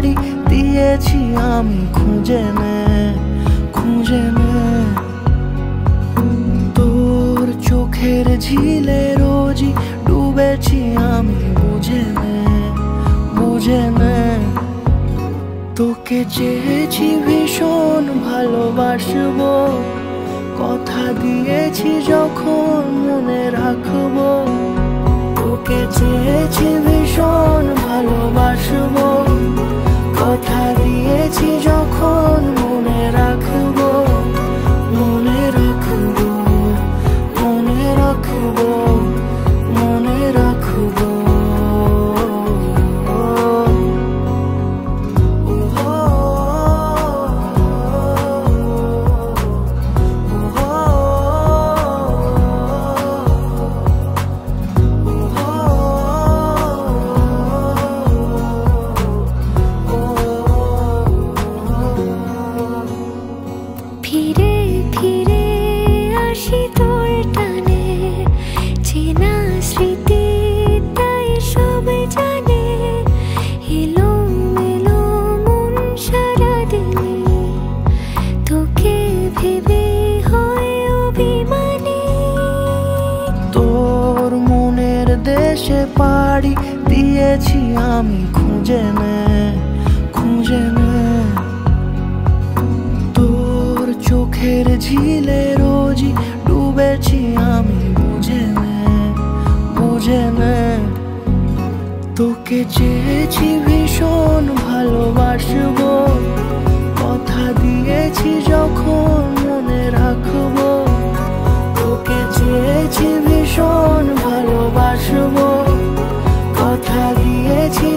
পাড়ি দিয়েছি আমি খুঁজে নে, খুঁজে নে। তোর চোখের ঝিলে রোজই ডুবেছি আমি, বুঝে নে, বুঝে নে। তোকে চেয়েছি ভীষণ ভালোবাসবো, কথা দিয়েছি যখন মনে রাখবো। তোকে চেয়েছি ভীষণ ভালোবাসবো, কথা দিয়েছি যখন মনে রাখবো, মনে রাখবো, মনে রাখবো, মনে রাখবো। ফিরে ফিরে আসি তোর টানে, চেনা স্মৃতি তাই সব জানে। এলো মেলো মন সারাদিনে, তোকে ভেবে হয় অভিমানী। তোর মনের দেশে পাড়ি দিয়েছি আমি, খুঁজে নে, খুঁজে নে। চোখের ঝিলে রোজই ডুবেছি আমি, বুঝে নে, বুঝে নে। তোকে চেয়েছি ভীষণ ভালোবাসবো, কথা দিয়েছি যখন মনে রাখবো। তোকে চেয়েছি ভীষণ ভালোবাসবো, কথা দিয়েছি